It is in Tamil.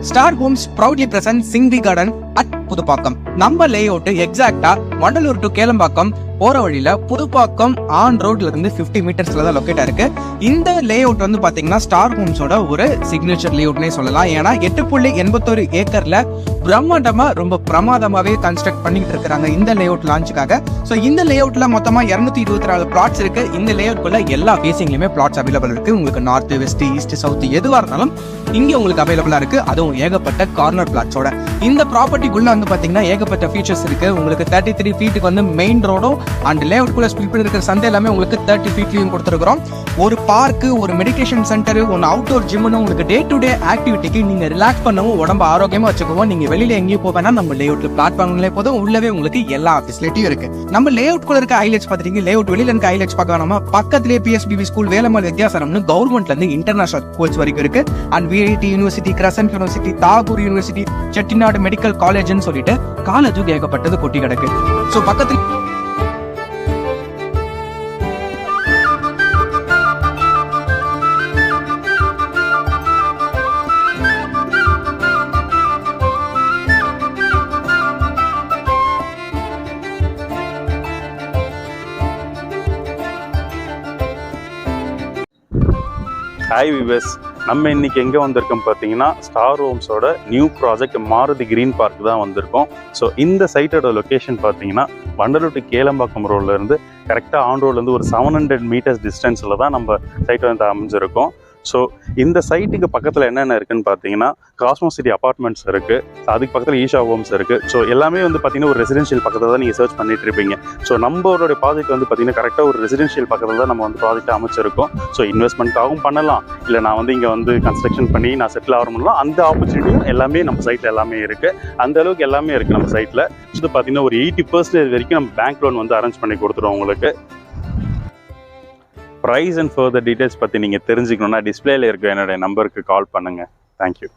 Star Homes proudly presents Singvi Garden at Pudupakkam. நம்ம லேஅவுட் எக்ஸாக்ட்டா வண்டலூர் டு கேளம்பாக்கம் போற வழியில புதுப்பாக்கம் ஆன் ரோட்ல இருந்து 50 மீட்டர்ஸ்ல தான் லொகேட் இருக்கு. இந்த லேஅவுட் வந்து பாத்தீங்கன்னா ஸ்டார் ஹோம்ஸோட ஒரு சிக்னேச்சர் லேஅவுட்னே சொல்லலாம். ஏன்னா 8.81 ஏக்கர்ல பிரம்மாண்டமா ரொம்ப பிரமாதமாவே கன்ஸ்ட்ரக்ட் பண்ணிட்டு இருக்காங்க இந்த லேஅவுட் லான்ச்சுக்காக. ஸோ இந்த லேஅவுட்ல மொத்தமா 224 பிளாட்ஸ் இருக்கு. இந்த லேஅவுட்குள்ள எல்லா ஃபேசிங்லயுமே பிளாட்ஸ் அவைலபிள் இருக்கு. உங்களுக்கு நார்த், வெஸ்ட், ஈஸ்ட், சவுத் எதுவா இருந்தாலும் இங்க உங்களுக்கு அவைலபிளா இருக்கு. அதுவும் ஏகப்பட்ட கார்னர் பிளாட்ஸோட. இந்த ப்ராப்பர்ட்டிக்குள்ள வந்து பாத்தீங்கன்னா ஏகப்பட்ட ஃபீச்சர்ஸ் இருக்கு. உங்களுக்கு 33 ஃபீட்டுக்கு வந்து மெயின் ரோடும் அண்ட் லேஅவுட் குள்ள ஸ்பிளிட் பண்ணி இருக்கிற சந்தை எல்லாமே உங்களுக்கு 30 ஃபீட்லயும் கொடுத்துருக்கோம். ஒரு பார்க்கு, ஒரு மெடிடேஷன் சென்டர், ஒரு அவுட்டோர் ஜிம்னு உங்களுக்கு டே டு டே ஆக்டிவிட்டிக்கு நீங்க ரிலாக்ஸ் பண்ணவும் உடம்பு ஆரோக்கியமா வச்சுக்குவோம். நீங்க வெளியில எங்கேயும் போவேன்னா நம்ம லேஅவுட்ல பிளாட்ஃபார்ம்ல போதும். உள்ளவே உங்களுக்கு எல்லா ஃபெசிலிட்டியும் இருக்கு. நம்ம லேஅவுட் குள்ள இருக்க ஹைலைட்ஸ் பாத்தீங்க. லேஅவுட் வெளியில இருக்க ஹைலைட்ஸ் பார்க்க வேணாமா, பக்கத்திலேயே PSBB ஸ்கூல், வேலம்மாள் வித்யாசரம்னு கவர்மெண்ட்ல இருந்து இன்டர்நேஷனல் ஸ்கூல்ஸ் வரைக்கும் இருக்கு. And VIT university, crescent university, Tagore university, Chettinad medical காலேஜ்னு சொல்லிட்டு காலேஜும் ஏகப்பட்டது கொட்டி கிடக்கு. ஸோ பக்கத்தில் ஹாய் விவர்ஸ், நம்ம இன்னைக்கு எங்கே வந்திருக்கோம் பார்த்தீங்கன்னா ஸ்டார் ஹோம்ஸோட new project Maruthi green park தான் வந்திருக்கோம். ஸோ இந்த சைட்டோட லொக்கேஷன் பார்த்தீங்கன்னா வண்டலூர் டு கேளம்பாக்கம் ரோட்லேருந்து கரெக்டாக ஆன் ரோட்லேருந்து ஒரு 700 மீட்டர்ஸ் டிஸ்டன்ஸில் தான் நம்ம சைட் வந்து அமைஞ்சிருக்கோம். ஸோ இந்த சைட்டுக்கு பக்கத்தில் என்னென்ன இருக்குன்னு பார்த்தீங்கன்னா காஸ்மோ சிட்டி அப்பார்ட்மெண்ட்ஸ் இருக்குது. ஸோ அதுக்கு பக்கத்தில் ஈஷா ஹோம்ஸ் இருக்குது. ஸோ எல்லாமே வந்து பார்த்தீங்கன்னா ஒரு ரெசிடென்ஷியல் பக்கத்தில் தான் நீங்கள் சர்ச் பண்ணிட்டு இருப்பீங்க. ஸோ நம்மளோட ப்ராஜெக்ட் வந்து பார்த்தீங்கன்னா கரெக்டாக ஒரு ரெசிடென்ஷியல் பக்கத்தில் தான் நம்ம வந்து ப்ராஜெக்ட் அமைச்சிருக்கோம். ஸோ இன்வெஸ்ட்மெண்ட்டாகவும் பண்ணலாம், இல்லை நான் வந்து இங்கே வந்து கன்ஸ்ட்ரக்ஷன் பண்ணி நான் செட்டில் ஆகணும்லாம் அந்த ஆப்பர்ச்சுனிட்டியும் எல்லாமே நம்ம சைட்டில் எல்லாமே இருக்குது. அந்த அளவுக்கு எல்லாமே இருக்குது நம்ம சைட்டில். இது பார்த்தீங்கன்னா ஒரு 80% வரைக்கும் நம்ம பேங்க் லோன் வந்து அரேஞ்ச் பண்ணி கொடுத்துருவோம் உங்களுக்கு. ப்ரைஸ் அண்ட் ஃபர்தர் டீட்டெயில்ஸ் பற்றி நீங்கள் தெரிஞ்சுக்கணுன்னா டிஸ்பிளேல இருக்க என்னுடைய நம்பருக்கு கால் பண்ணுங்கள். தேங்க்யூ.